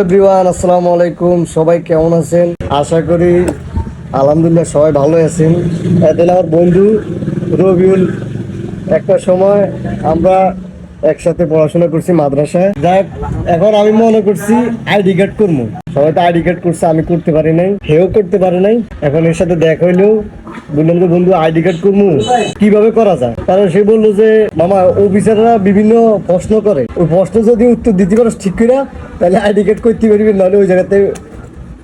Everyone, আসসালামু আলাইকুম। সবাই কেমন আছেন? আশা করি আলহামদুলিল্লাহ সবাই ভালো আছেন। এদিন আমার বন্ধু রবিউল, একটা সময় আমরা একসাথে পড়াশোনা করছি মাদ্রাসায়। যাই হোক, এখন আমি মনে করছি আইডি কার্ড করবো। সবাই তো আইডি কার্ড করছে, আমি করতে পারি নাই, কেউ করতে পারে নাই। এখন এর সাথে দেখা হইলেও বললাম যে বন্ধু আইডি কার্ড করবো, কিভাবে করা যায়? কারণ সে বললো যে মামা অফিসাররা বিভিন্ন প্রশ্ন করে, ওই প্রশ্ন যদি উত্তর দিতে পারো ঠিক করে তাহলে আইডি কার্ড করতে পারবি, নাহলে ওই জায়গাতে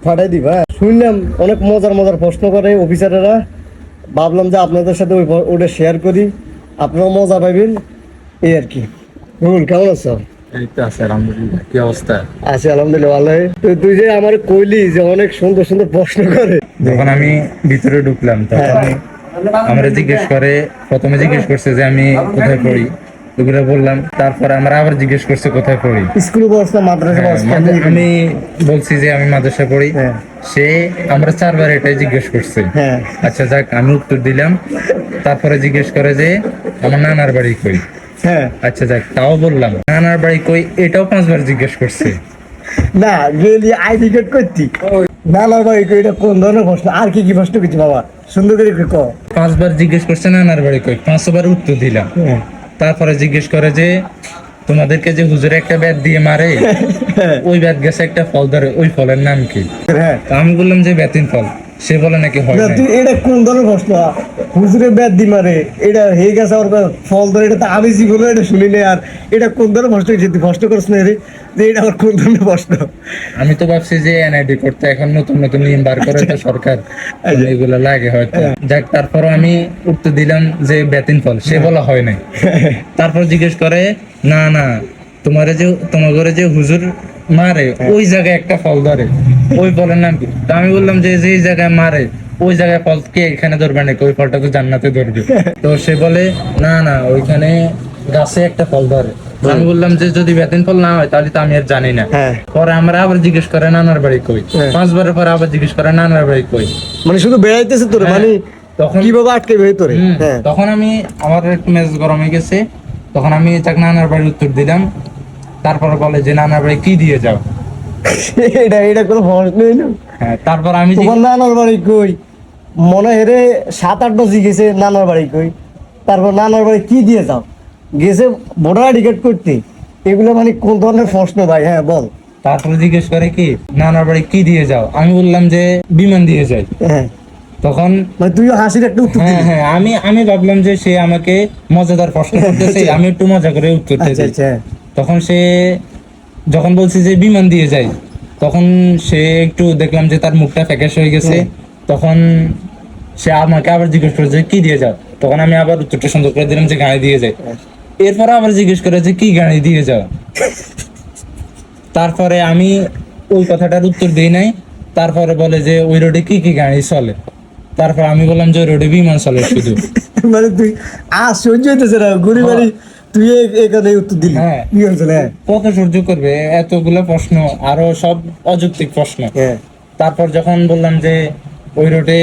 ফাটাই দিব। হ্যাঁ, শুনলাম অনেক মজার মজার প্রশ্ন করে অফিসারেরা। ভাবলাম যে আপনাদের সাথে ওটা শেয়ার করি, আপনারাও মজা পাবেন, এই আর কি। রুল, কেমন আছো? এই তো আছে আলহামদুলিল্লাহ। কি অবস্থা? আছি আলহামদুলিল্লাহ ভালোই। তো তুই যে আমার কইলি যে অনেক সুন্দর সুন্দর প্রশ্ন করে, যখন আমি ভিতরে ঢুকলাম তখন আমরা প্রথমে জিজ্ঞেস করছে যে আমি কোথায় পড়ি, ওগুলো বললাম। তারপরে আমরা আবার জিজ্ঞেস করছে কোথায় পড়ি। স্কুল পড়াশোনা মাদ্রাসা পড়াশোনা? আমি বলছি যে আমি মাদ্রাসা পড়ি। হ্যাঁ। সে আমরা 4বার এটাই জিজ্ঞেস করছে। হ্যাঁ। আচ্ছা যাক, আমি উত্তর দিলাম। তারপরে জিজ্ঞেস করে যে আমার নানার বাড়ি কই। হ্যাঁ। আচ্ছা যাক, তাও বললাম। নানার বাড়ি কই এটাও 5বার জিজ্ঞেস করছে। না গেলি আইডি কার্ড করতি না না ভাই, এটা কোন ধরনের প্রশ্ন? আর কি কি প্রশ্ন কিছু বাবা সুন্দর করে একটু কও। 5বার জিজ্ঞেস করছে নানার বাড়ি কই, 5বার উত্তর দিলাম। হ্যাঁ। তারপরে জিজ্ঞেস করে যে তোমাদেরকে যে হুজুরে একটা ব্যাট দিয়ে মারে, ওই ব্যাট গেছে একটা ফল ধরে, ওই ফলের নাম কি? হ্যাঁ। তা আমি বললাম যে বেতিন ফল। সে বলে নাকি হয় না, নাই। তুই এটা কোন ধরনের প্রশ্ন? হুজুরে ব্যাট দি মারে, এটা হয়ে গেছে আর ফল ধরে, এটা তো আমি জীবনে এটা শুনি নাই। আর এটা কোন ধরনের প্রশ্ন? তুই প্রশ্ন করছ না রে, যে এটা আবার কোন ধরনের প্রশ্ন? আমি তো ভাবছি যে এনআইডি করতে এখন নতুন নতুন নিয়ম বার করে তো সরকার, এগুলো লাগে হয়তো। যাক, তারপর আমি উত্তর দিলাম যে বেতিন ফল। সে বলা হয় নাই। তারপর জিজ্ঞেস করে না না, তোমার ঘরে যে হুজুর মারে ওই জায়গায় একটা ফল ধরে, ওই ফলের নাম কি? তো আমি বললাম যে যেই জায়গায় মারে ওই জায়গায় ফল কে এখানে ধরবে নাকি, ওই ফলটা তো জান্নাতে ধরবে। তো সে বলে না না, ওইখানে গাছে একটা ফল ধরে। আমি বললাম যে যদি বেতিন ফল না হয় তাহলে তো আমি আর জানি না। হ্যাঁ। পরে আমরা আবার জিজ্ঞেস করে নানার বাড়ি কই। 5বারের পরে আবার জিজ্ঞেস করে নানার বাড়ি কই। মানে শুধু বেড়াইতেছে তোরে, মানে তখন কিভাবে আটকে বের তোরে? হ্যাঁ। তখন আমার একটু মেজাজ গরম হয়ে গেছে। তখন আমি তাকে নানার বাড়ির উত্তর দিলাম। তারপরে বলে যে নানার বাড়ি কি দিয়ে যাও। এটা কোনো প্রশ্ন হইলো? হ্যাঁ, তারপর আমি তোমার নানার বাড়ি কই? মনে হেরে 7-8বার জিজ্ঞেসে নানার বাড়ি কই, তারপর নানার বাড়ি কি দিয়ে যাও, গেছে ভোটার আইডি কার্ড করতে। এগুলো মানে কোন ধরনের প্রশ্ন ভাই? হ্যাঁ বল। তারপরে জিজ্ঞেস করে কি নানার বাড়ি কি দিয়ে যাও। আমি বললাম যে বিমান দিয়ে যাই। হ্যাঁ। তখন মানে তুইও হাসির একটা উত্তর হ্যাঁ দিলি। হ্যাঁ, আমি ভাবলাম যে সে আমাকে মজাদার প্রশ্ন করতেছে, আমি একটু মজা করে উত্তর আচ্ছা দিই। আচ্ছা। তখন সে যখন বলছে যে বিমান দিয়ে যাই, তখন সে একটু দেখলাম যে তার মুখটা ফ্যাকাশ হয়ে গেছে। তখন সে আমাকে আবার জিজ্ঞেস করে যে কি দিয়ে যাও। তখন আমি আবার উত্তরটা সুন্দর করে দিলাম যে গাড়ি দিয়ে যাই। এরপর আবার জিজ্ঞেস করে যে কি গাড়ি দিয়ে যাও। তারপরে আমি ওই কথাটার উত্তর দিই নাই। তারপরে বলে যে ওই রোডে কি কি গাড়ি চলে। তারপর আমি বললাম যে ওই রোডে বিমান চলে শুধু। মানে তুই সহ্য হইতেছে না ঘুরি বাড়ি, তুই এখানে উত্তর দিলি। হ্যাঁ। কি হয়েছে? হ্যাঁ। কত সহ্য করবে এতগুলো প্রশ্ন, আরো সব অযৌক্তিক প্রশ্ন। হ্যাঁ। তারপর যখন বললাম যে ওই রোডে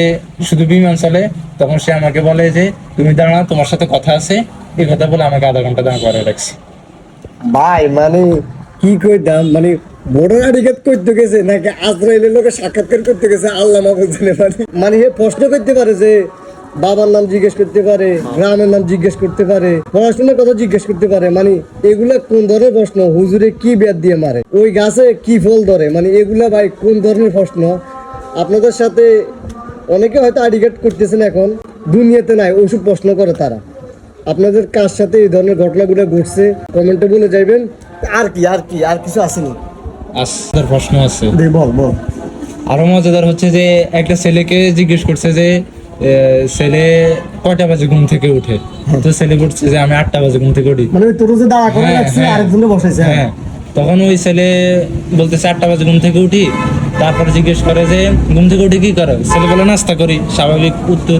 শুধু বিমান চলে, তখন সে আমাকে বলে যে তুমি দাঁড়াও, তোমার সাথে কথা আছে। এই কথা বলে আমাকে আধা ঘন্টা দাঁড় করে রাখছি। ভাই মানে কি কইতাম, মানে ভোটার আইডি কার্ড করতে গেছে নাকি আজরাইলের লোকে সাক্ষাৎকার করতে গেছে আল্লাহ মাহফুজ জানে। মানে এ প্রশ্ন করতে পারে যে বাবার নাম জিজ্ঞেস করতে পারে, গ্রামের নাম জিজ্ঞেস করতে পারে, পড়াশোনার কথা জিজ্ঞেস করতে পারে। মানে এগুলা কোন ধরনের প্রশ্ন? হুজুরে কি ব্যাট দিয়ে মারে, ওই গাছে কি ফল ধরে, মানে এগুলা ভাই কোন ধরনের প্রশ্ন? আপনাদের সাথে অনেকে হয়তো আইডি কার্ড করতেছেন, এখন দুনিয়াতে নাই ওইসব প্রশ্ন করে তারা। আপনাদের কার সাথে এই ধরনের ঘটনাগুলো ঘটছে কমেন্টে বলে যাইবেন। আর কিছু আসেনি? আসার প্রশ্ন আছে। বল বল। আরো মজাদার হচ্ছে যে একটা ছেলেকে জিজ্ঞেস করছে যে ছেলে কয়টা বাজে ঘুম থেকে উঠে। তো ছেলে বলছে যে আমি 8টা বাজে ঘুম থেকে উঠি। মানে তোর যে দাঁড়া করে হ্যাঁ, রাখছে হ্যাঁ। আরেকজনে বসাইছে। হ্যাঁ। তখন ওই ছেলে বলতেছে 8টা বাজে ঘুম থেকে উঠি। তারপরে জিজ্ঞেস করে যে ঘুম থেকে উঠে কি করো? ছেলে বলে নাস্তা করি, স্বাভাবিক উত্তর।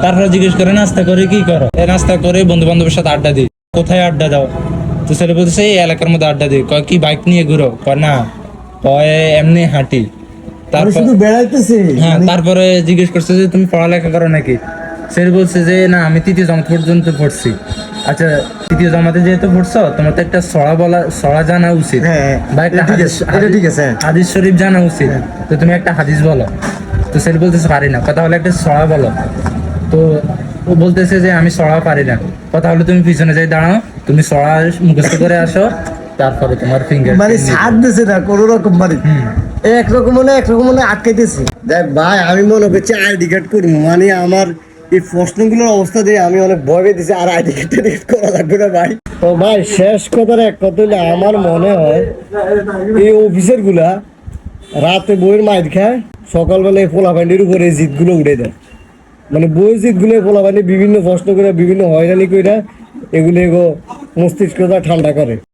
তারপরে জিজ্ঞেস করে নাস্তা করে কি করো? নাস্তা করে বন্ধু বান্ধবের সাথে আড্ডা দিই। কোথায় আড্ডা দাও? তো ছেলে বলতেছে এই এলাকার মধ্যে আড্ডা দিই। কয় কি বাইক নিয়ে ঘুরো? কয় না, কয় এমনি হাঁটি। তারপর শুধু বেড়াইতেছে। হ্যাঁ, তারপরে জিজ্ঞেস করছে যে তুমি পড়ালেখা করো নাকি? সে বলছে যে না, আমি 3য় জমাত পর্যন্ত পড়ছি। আচ্ছা, তৃতীয় জমাতে যেহেতু পড়ছো, তোমার তো একটা সড়া জানা উচিত, হ্যাঁ, বা একটা এটা ঠিক আছে, এটা ঠিক আছে, হ্যাঁ। হাদিস শরীফ জানা উচিত। তো তুমি একটা হাদিস বলো, তো সেটা বলতেছে পারি না। কথা হলো একটা সড়া বলো, তো ও বলতেছে যে আমি সড়া পারি না। কথা হলো তুমি পিছনে যাই দাঁড়াও, তুমি সড়া মুখস্থ করে আসো, তারপরে তোমার ফিঙ্গার মানে ছাড় দিছে না কোনো রকম, মানে একরকম মানে আটকাইতেছি। দেখ ভাই, আমি মনে করছি আইডি কার্ড করবো, মানে আমার এই প্রশ্নগুলোর অবস্থা দিয়ে আমি অনেক ভয় পেয়েছি, আর আইডি কার্ড করা লাগবে না ভাই। তো ভাই শেষ কথার এক কথা হলে আমার মনে হয় এই অফিসার গুলা রাতে বইয়ের মাইর খায়, সকালবেলা এই পোলাপান্ডির উপরে এই জিতগুলো উঠে দেয়। মানে বইয়ের জিতগুলো পোলাপান্ডি বিভিন্ন প্রশ্ন করে, বিভিন্ন হয়রানি করে এগুলো মস্তিষ্কটা ঠান্ডা করে।